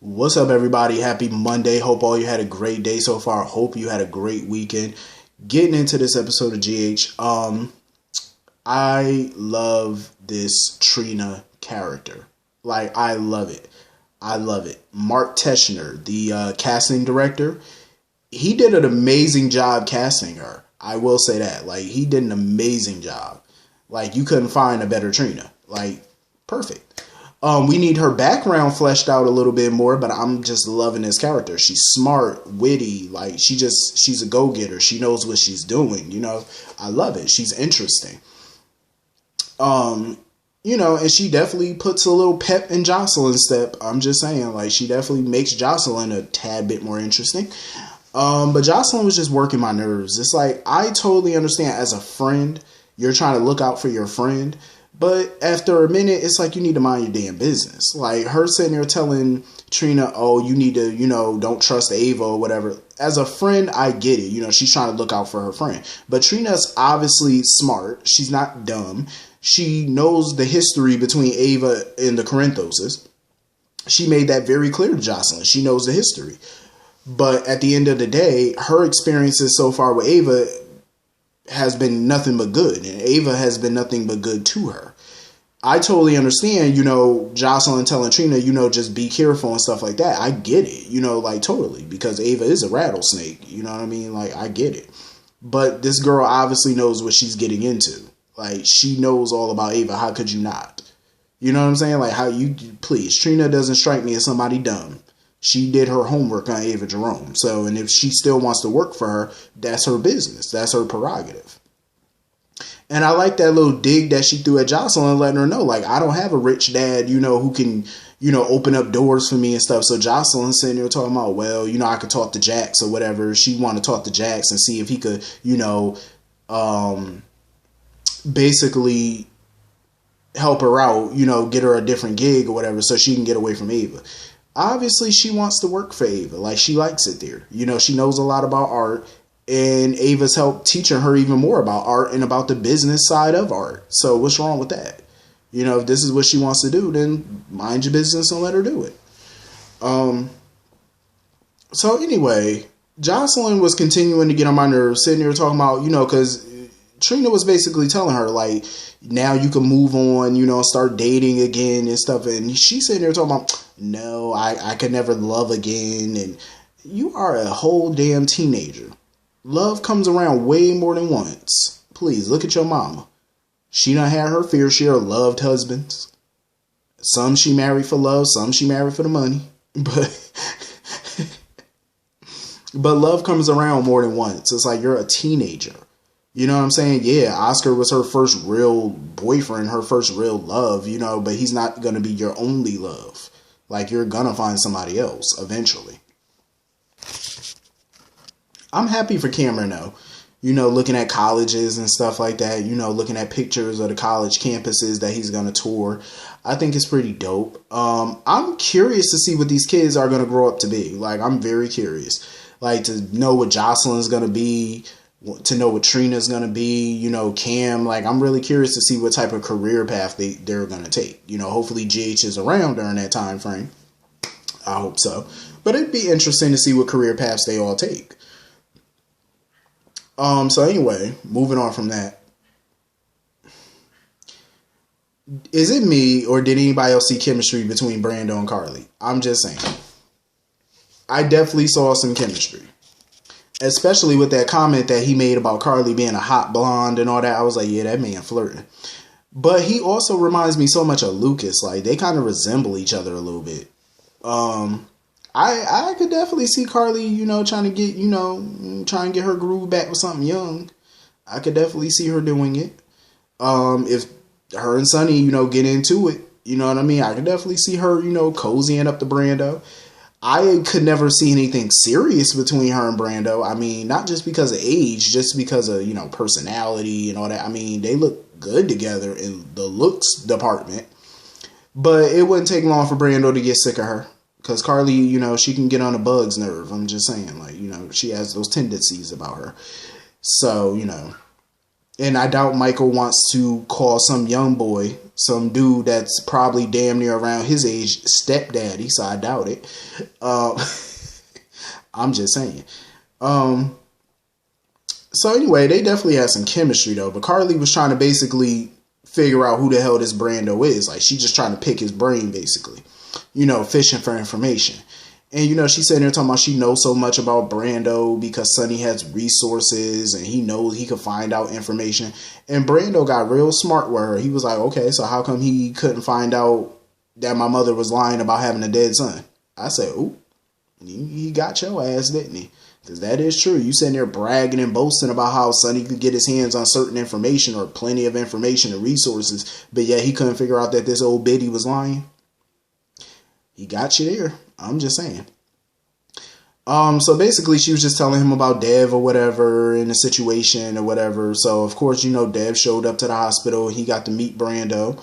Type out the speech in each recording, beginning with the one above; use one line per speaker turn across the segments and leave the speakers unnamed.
What's up, everybody? Happy Monday. Hope all you had a great day so far. Hope you had a great weekend. Getting into this episode of GH, I love this Trina character. Like, I love it. I love it. Mark Teschner, the casting director, he did an amazing job casting her. I will say that. Like, he did an amazing job. Like, you couldn't find a better Trina. Like, perfect. We need her background fleshed out a little bit more, but I'm just loving this character. She's smart, witty, like she's a go-getter. She knows what she's doing, you know. I love it. She's interesting. And she definitely puts a little pep in Jocelyn's step. I'm just saying, like, she definitely makes Jocelyn a tad bit more interesting. But Jocelyn was just working my nerves. It's like, I totally understand as a friend, you're trying to look out for your friend. But after a minute, it's like you need to mind your damn business. Like, her sitting there telling Trina, oh, you need to, don't trust Ava or whatever. As a friend, I get it. She's trying to look out for her friend. But Trina's obviously smart. She's not dumb. She knows the history between Ava and the Corinthoses. She made that very clear to Jocelyn. She knows the history. But at the end of the day, her experiences so far with Ava has been nothing but good, and Ava has been nothing but good to her. I totally understand, Jocelyn telling Trina, just be careful and stuff like that. I get it, like totally, because Ava is a rattlesnake, you know what I mean? Like, I get it. But this girl obviously knows what she's getting into. Like, she knows all about Ava. How could you not? You know what I'm saying? Like, please, Trina doesn't strike me as somebody dumb. She did her homework on Ava Jerome. So, and if she still wants to work for her, that's her business. That's her prerogative. And I like that little dig that she threw at Jocelyn, letting her know, like, I don't have a rich dad, who can, open up doors for me and stuff. So Jocelyn's sitting there talking about, well, I could talk to Jax or whatever. She want to talk to Jax and see if he could, basically help her out, get her a different gig or whatever so she can get away from Ava. Obviously, she wants to work for Ava. Like, she likes it there. She knows a lot about art. And Ava's helped teaching her even more about art and about the business side of art. So what's wrong with that? If this is what she wants to do, then mind your business and let her do it. So anyway, Jocelyn was continuing to get on my nerves, sitting there talking about, because Trina was basically telling her, like, now you can move on, start dating again and stuff. And she's sitting there talking about, no, I could never love again. And you are a whole damn teenager. Love comes around way more than once. Please, look at your mama. She done had her fair share of loved husbands. Some she married for love, some she married for the money. But love comes around more than once. It's like you're a teenager. You know what I'm saying? Yeah, Oscar was her first real boyfriend, her first real love, but he's not going to be your only love. Like, you're going to find somebody else eventually. I'm happy for Cameron, though. Looking at colleges and stuff like that, looking at pictures of the college campuses that he's going to tour. I think it's pretty dope. I'm curious to see what these kids are going to grow up to be. Like, I'm very curious. Like, to know what Jocelyn's going to be, to know what Trina's going to be, Cam. Like, I'm really curious to see what type of career path they're going to take. Hopefully GH is around during that time frame. I hope so. But it'd be interesting to see what career paths they all take. So anyway, moving on from that. Is it me, or did anybody else see chemistry between Brando and Carly? I'm just saying. I definitely saw some chemistry. Especially with that comment that he made about Carly being a hot blonde and all that. I was like, yeah, that man flirting. But he also reminds me so much of Lucas. Like, they kind of resemble each other a little bit. I could definitely see Carly, trying to get, trying to get her groove back with something young. I could definitely see her doing it. If her and Sonny, get into it, you know what I mean? I could definitely see her, cozying up to Brando. I could never see anything serious between her and Brando. I mean, not just because of age, just because of, personality and all that. I mean, they look good together in the looks department. But it wouldn't take long for Brando to get sick of her. Because Carly, she can get on a bug's nerve. I'm just saying, like, she has those tendencies about her. So, And I doubt Michael wants to call some young boy, some dude that's probably damn near around his age, stepdaddy. So I doubt it. Um, I'm just saying. Um, so anyway, they definitely had some chemistry though. But Carly was trying to basically figure out who the hell this Brando is. Like, she just trying to pick his brain, basically. Fishing for information. And, she's sitting there talking about she knows so much about Brando because Sonny has resources and he knows he could find out information. And Brando got real smart with her. He was like, okay, so how come he couldn't find out that my mother was lying about having a dead son? I said, ooh, he got your ass, didn't he? Because that is true. You sitting there bragging and boasting about how Sonny could get his hands on certain information or plenty of information and resources, but yet he couldn't figure out that this old biddy was lying. He got you there. I'm just saying. So basically she was just telling him about Dev or whatever in the situation or whatever. So of course, Dev showed up to the hospital and he got to meet Brando.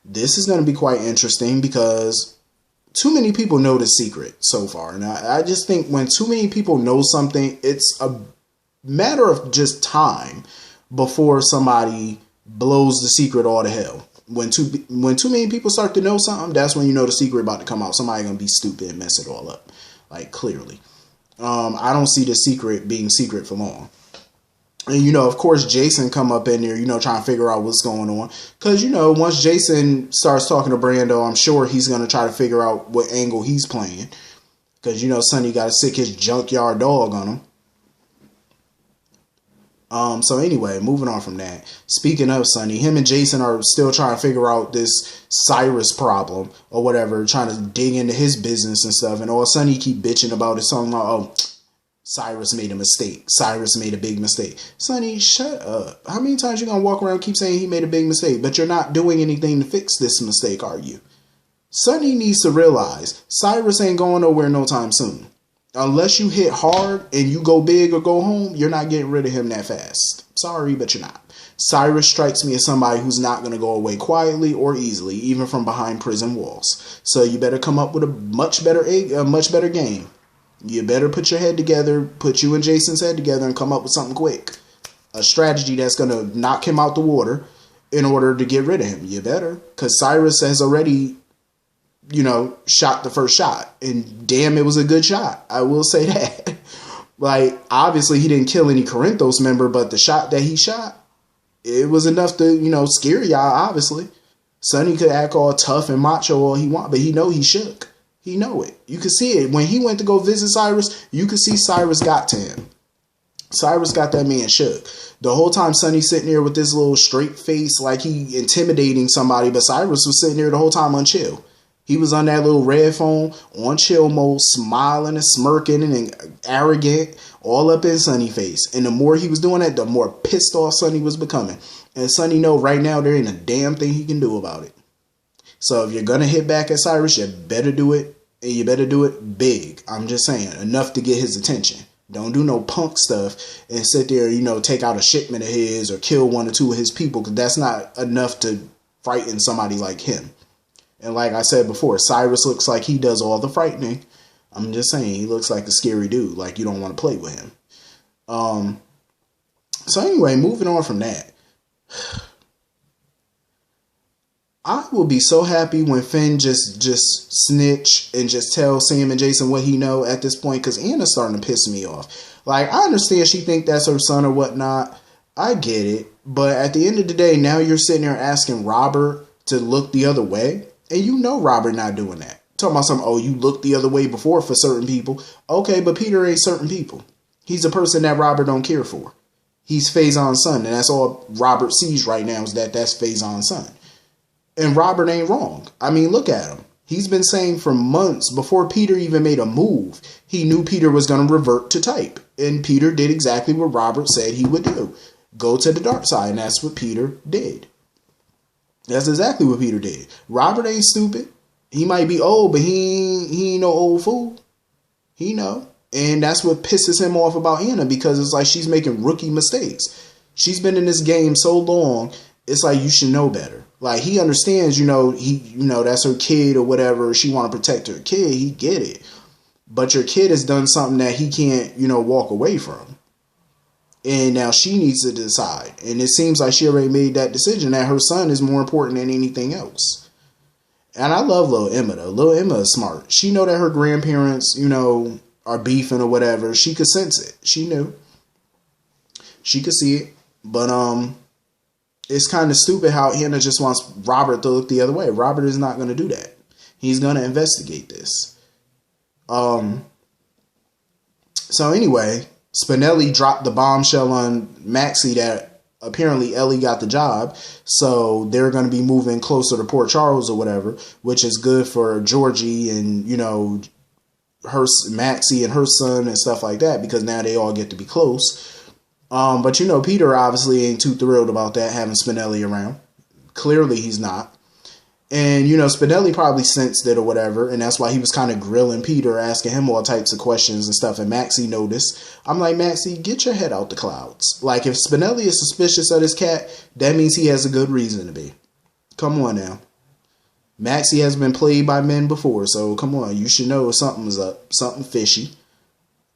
This is going to be quite interesting because too many people know the secret so far. And I just think when too many people know something, it's a matter of just time before somebody blows the secret all to hell. When too many people start to know something, that's when the secret about to come out. Somebody gonna be stupid and mess it all up. Like, clearly. I don't see the secret being secret for long. And, of course, Jason come up in there, trying to figure out what's going on. Because, once Jason starts talking to Brando, I'm sure he's going to try to figure out what angle he's playing. Because, Sonny got to sick his junkyard dog on him. So anyway, moving on from that. Speaking of Sonny, him and Jason are still trying to figure out this Cyrus problem or whatever, trying to dig into his business and stuff. And all Sonny keep bitching about is something like, oh, Cyrus made a mistake. Cyrus made a big mistake. Sonny, shut up. How many times you gonna walk around and keep saying he made a big mistake, but you're not doing anything to fix this mistake, are you? Sonny needs to realize Cyrus ain't going nowhere no time soon. Unless you hit hard and you go big or go home, you're not getting rid of him that fast. Sorry, but you're not. Cyrus strikes me as somebody who's not going to go away quietly or easily, even from behind prison walls. So you better come up with a much better game. You better put your head together, put you and Jason's head together and come up with something quick. A strategy that's going to knock him out the water in order to get rid of him. You better. Because Cyrus has already shot the first shot. And damn, it was a good shot. I will say that. Like, obviously he didn't kill any Corinthos member, but the shot that he shot, it was enough to, scare y'all, obviously. Sonny could act all tough and macho all he want, but he know he shook. He know it. You could see it. When he went to go visit Cyrus, you could see Cyrus got to him. Cyrus got that man shook. The whole time Sonny's sitting there with this little straight face like he intimidating somebody, but Cyrus was sitting there the whole time on chill. He was on that little red phone, on chill mode, smiling and smirking and arrogant, all up in Sonny's face. And the more he was doing that, the more pissed off Sonny was becoming. And Sonny know right now there ain't a damn thing he can do about it. So if you're going to hit back at Cyrus, you better do it, and you better do it big. I'm just saying, enough to get his attention. Don't do no punk stuff and sit there, take out a shipment of his or kill one or two of his people, because that's not enough to frighten somebody like him. And like I said before, Cyrus looks like he does all the frightening. I'm just saying, he looks like a scary dude. Like, you don't want to play with him. So anyway, moving on from that. I will be so happy when Finn just snitch and just tell Sam and Jason what he know at this point, because Anna's starting to piss me off. Like, I understand she think that's her son or whatnot. I get it. But at the end of the day, now you're sitting there asking Robert to look the other way. And Robert not doing that. Talking about something, oh, you looked the other way before for certain people. Okay, but Peter ain't certain people. He's a person that Robert don't care for. He's Faison's son, and that's all Robert sees right now is that that's Faison's son. And Robert ain't wrong. I mean, look at him. He's been saying for months, before Peter even made a move, he knew Peter was going to revert to type. And Peter did exactly what Robert said he would do. Go to the dark side, and that's what Peter did. That's exactly what Peter did. Robert ain't stupid. He might be old, but he ain't no old fool. He know. And that's what pisses him off about Anna, because it's like she's making rookie mistakes. She's been in this game so long, it's like you should know better. Like, he understands, that's her kid or whatever. She want to protect her kid. He get it. But your kid has done something that he can't, walk away from. And now she needs to decide. And it seems like she already made that decision that her son is more important than anything else. And I love Lil Emma though. Lil Emma is smart. She know that her grandparents, you know, are beefing or whatever. She could sense it. She knew. She could see it. But it's kind of stupid how Hannah just wants Robert to look the other way. Robert is not going to do that. He's going to investigate this. So anyway, Spinelli dropped the bombshell on Maxie that apparently Ellie got the job. So they're going to be moving closer to Port Charles or whatever, which is good for Georgie and, you know, Maxie and her son and stuff like that, because now they all get to be close. But you know, Peter obviously ain't too thrilled about that, having Spinelli around. Clearly he's not. And, you know, Spinelli probably sensed it or whatever, and that's why he was kind of grilling Peter, asking him all types of questions and stuff, and Maxie noticed. I'm like, Maxie, get your head out the clouds. Like, if Spinelli is suspicious of this cat, that means he has a good reason to be. Come on now. Maxie has been played by men before, so come on, you should know something's up, something fishy.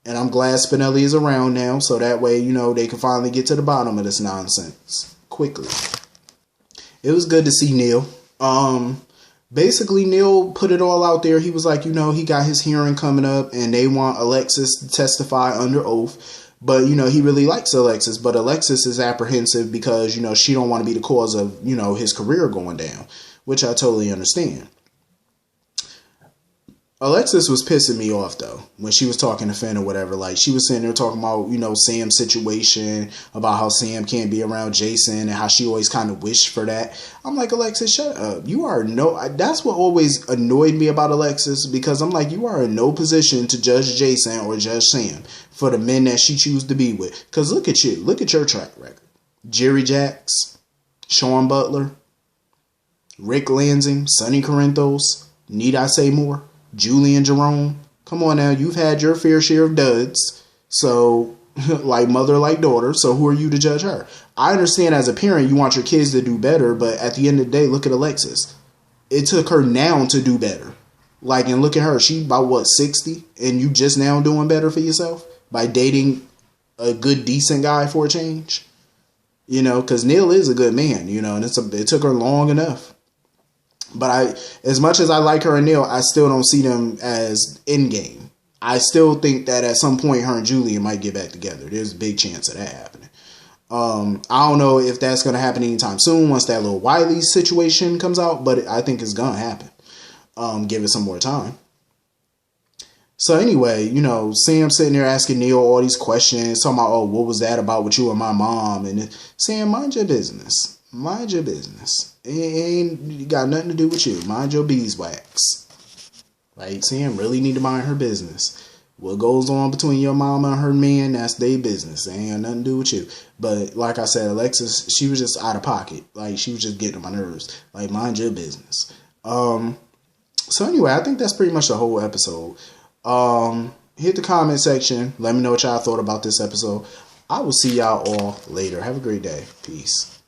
And I'm glad Spinelli is around now, so that way, you know, they can finally get to the bottom of this nonsense quickly. It was good to see Neil. Basically, Neil put it all out there. He was like, you know, he got his hearing coming up, and they want Alexis to testify under oath. But, you know, he really likes Alexis, but Alexis is apprehensive because, you know, she don't want to be the cause of, you know, his career going down, which I totally understand. Alexis was pissing me off, though, when she was talking to Finn or whatever. Like, she was sitting there talking about, you know, Sam's situation, about how Sam can't be around Jason, and how she always kind of wished for that. I'm like, Alexis, shut up. You are that's what always annoyed me about Alexis, because I'm like, you are in no position to judge Jason or judge Sam for the men that she chooses to be with. Because look at you. Look at your track record. Jerry Jacks, Sean Butler, Rick Lansing, Sonny Corinthos. Need I say more? Julian Jerome. Come on now, you've had your fair share of duds. So, like mother, like daughter. So who are you to judge her? I understand as a parent you want your kids to do better, but at the end of the day, look at Alexis. It took her now to do better. Like, and look at her. She about, what, 60? And you just now doing better for yourself? By dating a good, decent guy for a change? You know, because Neil is a good man, you know, and it took her long enough. But as much as I like her and Neil, I still don't see them as in-game. I still think that at some point her and Julian might get back together. There's a big chance of that happening. I don't know if that's going to happen anytime soon once that little Wiley situation comes out, but I think it's going to happen. Give it some more time. So anyway, you know, Sam sitting there asking Neil all these questions, talking about, oh, what was that about with you and my mom? And Sam, mind your business. Mind your business. It ain't got nothing to do with you. Mind your beeswax. Like, Sam really need to mind her business. What goes on between your mama and her man, that's their business. It ain't got nothing to do with you. But like I said, Alexis, she was just out of pocket. Like, she was just getting on my nerves. Like, mind your business. So anyway, I think that's pretty much the whole episode. Hit the comment section. Let me know what y'all thought about this episode. I will see y'all all later. Have a great day. Peace.